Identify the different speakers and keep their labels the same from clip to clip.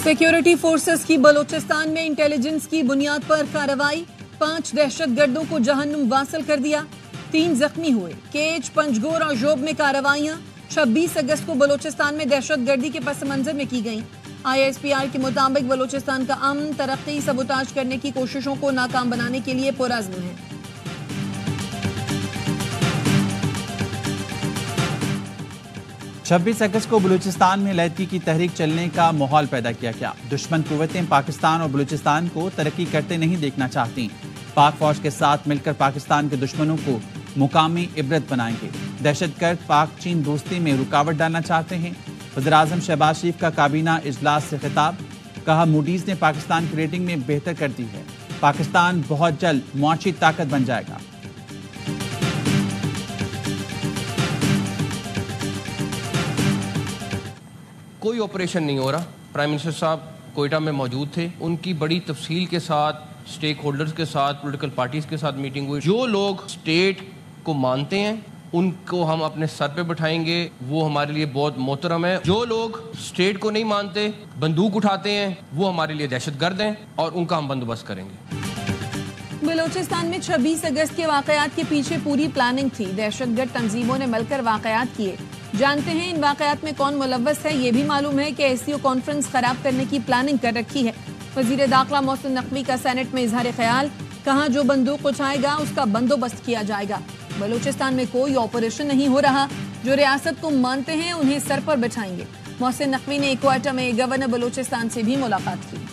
Speaker 1: Security forces की बलोचिस्तान में intelligence की बुनियाद पर कार्रवाई, 5 दहशतगर्दों को जहन्नुम वासिल कर दिया, 3 जख्मी हुए। केच, पंजगोर और जोब में कार्रवाइयां 26 अगस्त को बलोचिस्तान में दहशतगर्दी के पस मंजर में की गईं। ISPR के मुताबिक बलोचिस्तान का अमन तरक्की सबूताज करने की कोशिशों को नाकाम बनाने के लिए पुरअज़्म है।
Speaker 2: 26 अगस्त को बलूचिस्तान में लैदगी की तहरीक चलने का माहौल पैदा किया गया। दुश्मन कुव्वतें पाकिस्तान और बलूचिस्तान को तरक्की करते नहीं देखना चाहती। पाक फौज के साथ मिलकर पाकिस्तान के दुश्मनों को मुकामी इबरत बनाएंगे। दहशतगर्द पाक चीन दोस्ती में रुकावट डालना चाहते हैं। वज़ीर-ए-आज़म शहबाज शरीफ का काबीना इजलास से खिताब, कहा मूडीज ने पाकिस्तान की रेटिंग में बेहतर कर दी है। पाकिस्तान बहुत जल्द मुआशी ताकत बन जाएगा।
Speaker 3: कोई ऑपरेशन नहीं हो रहा। प्राइम मिनिस्टर साहब कोयटा में मौजूद थे, उनकी बड़ी तफसील के साथ स्टेक होल्डर्स के साथ, पॉलिटिकल पार्टीज के साथ मीटिंग हुई। जो लोग स्टेट को मानते हैं उनको हम अपने सर पे बिठाएंगे, वो हमारे लिए बहुत मोहतरम है। जो लोग स्टेट को नहीं मानते, बंदूक उठाते हैं, वो हमारे लिए दहशतगर्द हैं और उनका हम बंदोबस्त करेंगे।
Speaker 1: बलोचिस्तान में 26 अगस्त के वाकयात के पीछे पूरी प्लानिंग थी। दहशतगर्द तंजीमों ने मिलकर वाकयात किए। जानते हैं इन वाकयात में कौन मुलव्वस है। ये भी मालूम है कि SCO कॉन्फ्रेंस खराब करने की प्लानिंग कर रखी है। वजीर दाखिला मोहसिन नकवी का सेनेट में इजहार ख्याल, कहा जो बंदूक उठाएगा उसका बंदोबस्त किया जाएगा। बलूचिस्तान में कोई ऑपरेशन नहीं हो रहा। जो रियासत को मानते हैं उन्हें सर पर बिठाएंगे। मोहसिन नकवी ने क्वेटा में गवर्नर बलूचिस्तान से भी मुलाकात की।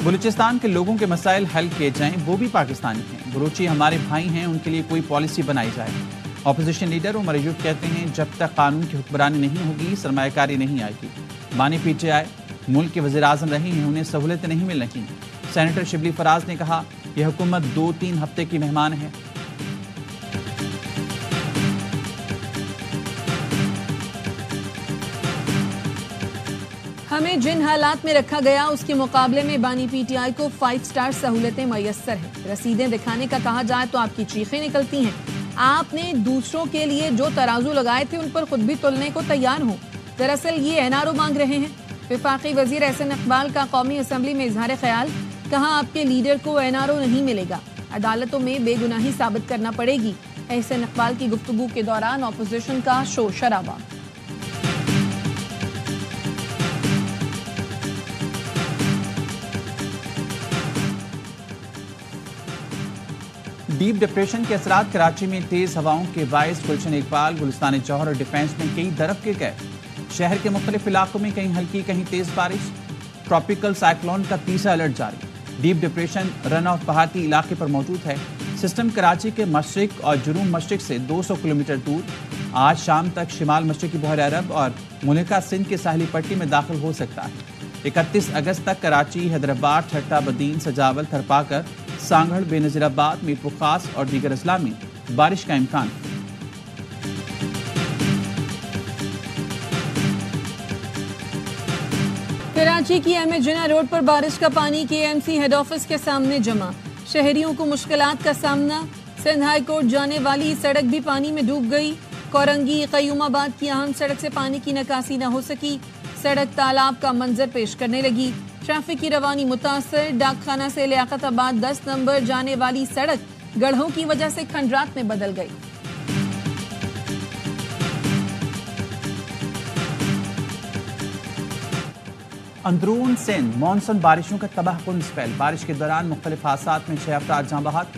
Speaker 2: बलूचिस्तान के लोगों के मसाइल हल किए जाएं, वो भी पाकिस्तानी हैं। बलूची हमारे भाई हैं, उनके लिए कोई पॉलिसी बनाई जाए। अपोजिशन लीडर उमर अयूब कहते हैं जब तक कानून की हुक्मरानी नहीं होगी सरमायाकारी नहीं आएगी। बानी PTI मुल्क के वज़ीर-ए-आज़म रहे हैं, उन्हें सहूलतें नहीं मिल रही। सेनेटर शिबली फराज ने कहा यह हुकूमत 2-3 हफ्ते की मेहमान है।
Speaker 1: हमें जिन हालात में रखा गया उसके मुकाबले में बानी PTI को 5 स्टार सहूलतें मैसर हैं। रसीदें दिखाने का कहा जाए तो आपकी चीखें निकलती हैं। आपने दूसरों के लिए जो तराजू लगाए थे उन पर खुद भी तुलने को तैयार हो। दरअसल ये NRO मांग रहे हैं। वफाकी वजीर एहसन इकबाल का कौमी असम्बली में इजहार ख्याल, कहा आपके लीडर को NRO नहीं मिलेगा, अदालतों में बेगुनाही साबित करना पड़ेगी। एहसन इकबाल की गुफ्तगू के दौरान अपोजिशन का शोर शराबा।
Speaker 2: डीप डिप्रेशन के असरात, कराची में तेज हवाओं के बायस गुलशन इकबाल, गुलिस्तान जौहर और डिफेंस में कई दरख्त गिर गए। शहर के मुख्तलिफ इलाकों में कहीं हल्की कहीं तेज बारिश। ट्रॉपिकल साइक्लोन का तीसरा अलर्ट जारी। डीप डिप्रेशन रन ऑफ पहाड़ी इलाके पर मौजूद है। सिस्टम कराची के मशरिक और जुनूब मशरिक से 200 किलोमीटर दूर आज शाम तक शिमाल मशरिकी बहर अरब और मुल्का सिंध के साहली पट्टी में दाखिल हो सकता है। 31 अगस्त तक कराची, हैदराबाद, ठट्टा, बदीन, सजावल, थरपाकर, सांगड़, बेनजीराबाद, मीरपुर खास और दीगर अजला में बारिश का इम्कान।
Speaker 1: कराची की अहमद जिना रोड पर बारिश का पानी KMC हेड ऑफिस के सामने जमा। शहरियों को मुश्किलात का सामना। सिंध हाई कोर्ट जाने वाली सड़क भी पानी में डूब गई। कोरंगी कयूमाबाद की अहम सड़क से पानी की निकासी न हो सकी। सड़क तालाब का मंजर पेश करने लगी। ट्रैफिक की रवानी मुतासर। डाकखाना से लियाकताबाद 10 नंबर जाने वाली सड़क गढ़ों की वजह से खंडरात में बदल गई।
Speaker 2: अंदरून सिंध मानसून बारिशों का तबाहकुन स्पेल। बारिश के दौरान मुख्तलिफ हादसात में 6 अफराद जाँ बहक।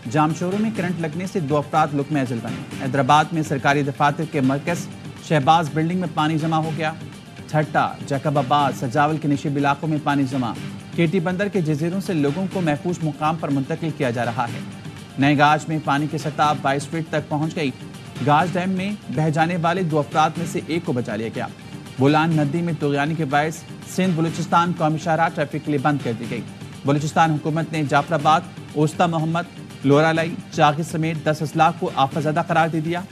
Speaker 2: जामशोरों में करंट लगने से 2 अफराद लुकमे अजल बने। हैदराबाद में सरकारी दफातर के मरकज शहबाज बिल्डिंग में पानी जमा हो गया। ठट्टा, जैकबाबाद, सजावल के निशिब इलाकों में पानी जमा। केटी बंदर के जजीरों से लोगों को महफूज मुकाम पर मुंतकिल किया जा रहा है। नए गाज में पानी की सतह 22 फीट तक पहुंच गई। गाज डैम में बह जाने वाले 2 अफराद में से एक को बचा लिया गया। बुलान नदी में तुगयानी के बायस सिंध बलूचिस्तान कौमी शाहराह ट्रैफिक के लिए बंद कर दी गई। बलूचिस्तान हुकूमत ने जाफराबाद, ओस्ता मोहम्मद, लोरालाई, चागी समेत 10 अजला को आफतज़दा करार दे दिया।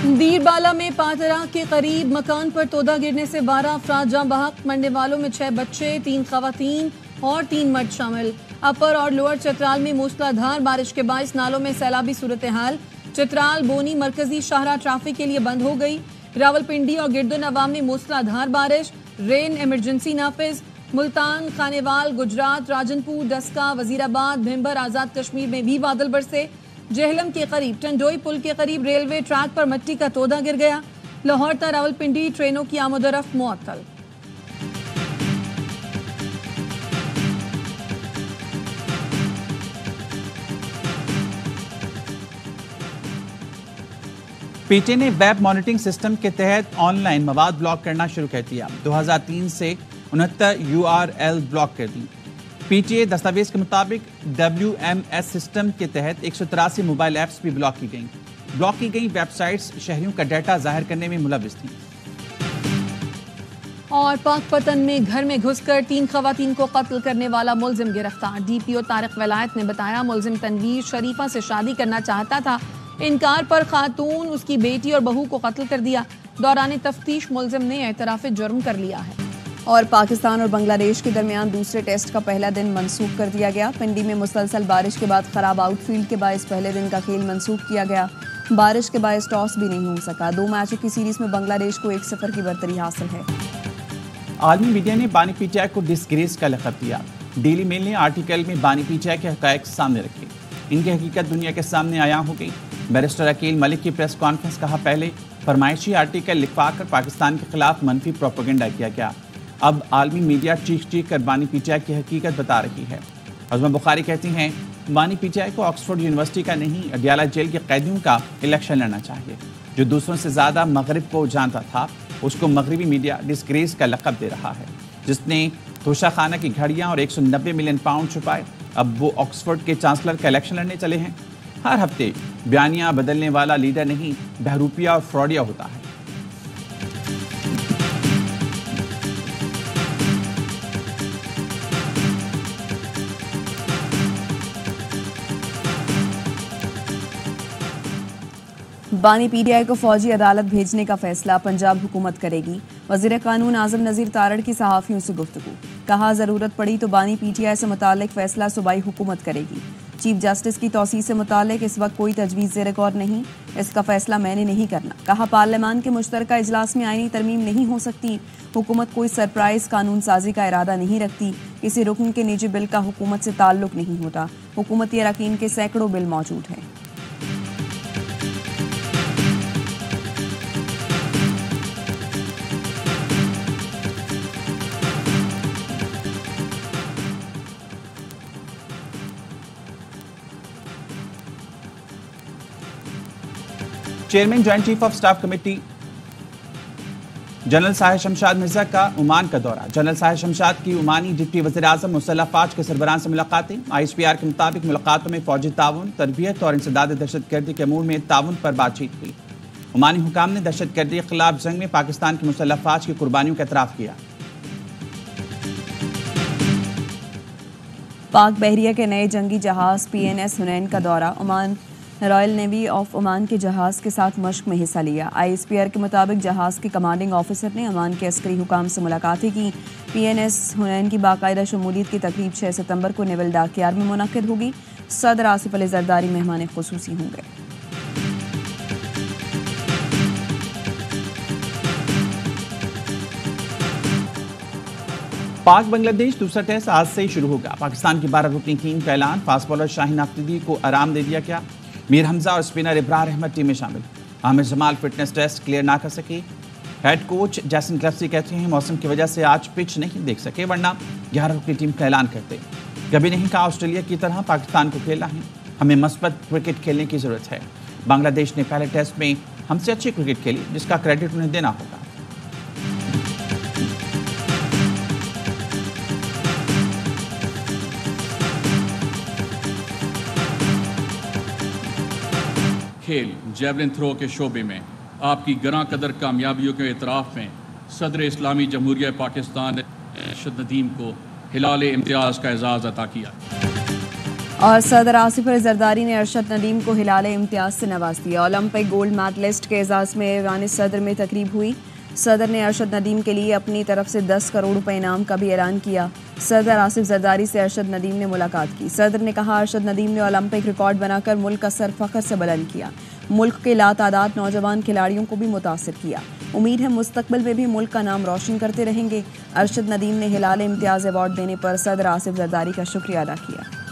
Speaker 1: दीरबाला में पातरा के करीब मकान पर तोदा गिरने से 12 अफराद जाँ बहक। मरने वालों में 6 बच्चे, 3 खवातीन और 3 मर्द शामिल। अपर और लोअर चतराल में मूसलाधार बारिश के बाइस नालों में सैलाबी सूरत हाल। चतराल बोनी मरकजी शाहरा ट्रैफिक के लिए बंद हो गई। रावलपिंडी और गिरदोनवा में मूसलाधार बारिश, रेन इमरजेंसी नाफिज। मुल्तान, खानेवाल, गुजरात, राजनपुर, डस्का, वजीराबाद, भिम्बर, आजाद कश्मीर में भी बादल बरसे। जेहलम के करीब टंडोई पुल के करीब रेलवे ट्रैक पर मिट्टी का तोदा गिर गया। लाहौर ता रावलपिंडी ट्रेनों की आमदोरफ्त मुअत्तल।
Speaker 2: पीटीए ने वेब मॉनिटरिंग सिस्टम के तहत ऑनलाइन मवाद ब्लॉक करना शुरू कर दिया। 2003 से 69 URL ब्लॉक कर दी। पीटीए दस्तावेज के मुताबिक WMS सिस्टम के तहत 183 मोबाइल ऐप्स भी ब्लॉक की गईं। ब्लॉक की गई वेबसाइट्स शहरियों का डाटा जाहिर करने में मुलविस थीं।
Speaker 1: और पाकपतन में घर में घुसकर 3 खवातीन को कत्ल करने वाला मुलजिम गिरफ्तार। DPO तारिक वलायत ने बताया, मुलजिम तनवीर शरीफा से शादी करना चाहता था। इनकार पर खातून, उसकी बेटी और बहू को कत्ल कर दिया। दौरान तफ्तीश मुलजिम ने एतराफ जुर्म कर लिया है। और पाकिस्तान और बांग्लादेश के दरमियान दूसरे टेस्ट का पहला दिन मनसूख कर दिया गया। पिंडी में मुसलसल बारिश के बाद खराब आउटफील्ड के बायस पहले दिन का खेल मनसूख किया गया। बारिश के बायस टॉस भी नहीं हो सका। 2 मैचों की सीरीज में बांग्लादेश को 1-0 की बरतरी हासिल है।
Speaker 2: आलमी मीडिया ने बानी पीटीआई को डिसग्रेस का लक़ब दिया। डेली मेल ने आर्टिकल में बानी पीटीआई के हक़ाइक़ सामने रखे। इनकी हकीकत दुनिया के सामने आया हो गई। बैरिस्टर अकील मलिक की प्रेस कॉन्फ्रेंस कहा, पहले फरमाइशी आर्टिकल लिखवाकर पाकिस्तान के खिलाफ मनफी प्रोपेगेंडा किया गया। अब आलमी मीडिया चीख कर बानी पीटीआई की हकीकत बता रही है। अज़मा बुखारी कहती हैं, बानी पीटीआई को ऑक्सफोर्ड यूनिवर्सिटी का नहीं, अडियाला जेल के कैदियों का इलेक्शन लड़ना चाहिए। जो दूसरों से ज़्यादा मगरिब को जानता था, उसको मगरबी मीडिया डिसग्रेस का लक़ब दे रहा है। जिसने तोशा खाना की घड़ियाँ और 190 मिलियन पाउंड छुपाए, अब वो ऑक्सफोर्ड के चांसलर का इलेक्शन लड़ने चले हैं। हर हफ्ते बयानियाँ बदलने वाला लीडर नहीं, बहरूपिया और फ्रॉडिया होता है।
Speaker 4: बानी पीटीआई को फौजी अदालत भेजने का फैसला पंजाब हुकूमत करेगी। वज़ीर कानून आज़म नज़ीर तारड़ की सहाफ़ियों से गुफ्तगू। कहा, ज़रूरत पड़ी तो बानी पीटीआई से मुतालिक फैसला सूबाई हुकूमत करेगी। चीफ जस्टिस की तौसीह से मुतालिक इस वक्त कोई तजवीज़ ज़ेर गौर नहीं, इसका फैसला मैंने नहीं करना। कहा, पार्लियामान के मुश्तरका इजलास में आईनी तरमीम नहीं हो सकती। हुकूमत कोई सरप्राइज कानून साजी का इरादा नहीं रखती। किसी रुकन के निजी बिल का हुकूमत से ताल्लुक नहीं होता। हुकूमती अरकान के सैकड़ों बिल मौजूद हैं।
Speaker 2: Chairman joint chief of staff committee general Sahir Shamshad Mirza का ओमान का दौरा। जनरल साहिर शमशाद की ओमानी डिप्टी वज़ीर आज़म मुसल्लह फ़ौज के सरबराह से मुलाकातें। ISPR के मुताबिक मुलाकातों में फौजी ताउन, तरबियत और इंसदाद दहशतगर्दी के अमूर में ताउन पर बातचीत हुई। ओमानी हुकाम ने दहशतगर्दी के खिलाफ जंग में पाकिस्तान की मुसल्लह फ़ौज की कुर्बानियों का एतराफ़ किया।
Speaker 4: पाक बहरिया के नए जंगी जहाज PNS हुनैन का दौरा। Oman royal navy of Oman के जहाज़ के साथ मश्क में हिस्सा लिया। ISPR के मुताबिक जहाज़ के कमांडिंग ऑफिसर ने ओमान के अस्करी हुकाम से मुलाकातें की। PNS हुनैन की बाकायदा शमूलियत की तकरीब 6 सितंबर को नेवल डाकयार्ड में मुनक्किद होगी। सदर आसिफ अली जरदारी मेहमान खुसूसी होंगे।
Speaker 2: पाक बांग्लादेश दूसरा टेस्ट आज से ही शुरू होगा। पाकिस्तान की 12 रुकनी टीम का ऐलान। फास्ट बॉलर शाहीन अफरीदी को आराम दे दिया गया। मीर हमजा और स्पिनर इब्रार अहमद टीम में शामिल। Aamir Jamal fitness test clear ना कर सके। हेड कोच जैसन क्लफ्सी कहते हैं, मौसम की वजह से आज पिच नहीं देख सके, वरना 11 रुकनी टीम का ऐलान करते। कभी नहीं कहा ऑस्ट्रेलिया की तरह पाकिस्तान को खेलना है, हमें मस्बत क्रिकेट खेलने की जरूरत है। बांग्लादेश ने पहले टेस्ट में हमसे अच्छी क्रिकेट खेली, जिसका क्रेडिट उन्हें देना होगा।
Speaker 5: खेल जैवलिन थ्रो के शोबे में आपकी गरां कदर कामयाबियों के एतराफ़ में सदर इस्लामी जमहूरिया पाकिस्तान ने अरशद नदीम को हिलाल इम्तियाज़ का एजाज़ अता किया।
Speaker 4: और सदर आसिफ अली जरदारी ने अरशद नदीम को हिलाले इम्तियाज से नवाज दिया। ओलंपिक गोल्ड मेडलिस्ट के एजाज में ईरानी सदर में तकरीब हुई। सदर ने अरशद नदीम के लिए अपनी तरफ से 10 करोड़ रुपए इनाम का भी ऐलान किया। सदर आसिफ जरदारी से अरशद नदीम ने मुलाकात की। सदर ने कहा अरशद नदीम ने ओलंपिक रिकॉर्ड बनाकर मुल्क का सर फख्र से बुलंद किया। मुल्क के लातादाद नौजवान खिलाड़ियों को भी मुतासिर किया। उम्मीद है मुस्तकबिल में भी मुल्क का नाम रोशन करते रहेंगे। अरशद नदीम ने हिलाल इम्तियाज अवार्ड देने पर सदर आसिफ जरदारी का शुक्रिया अदा किया।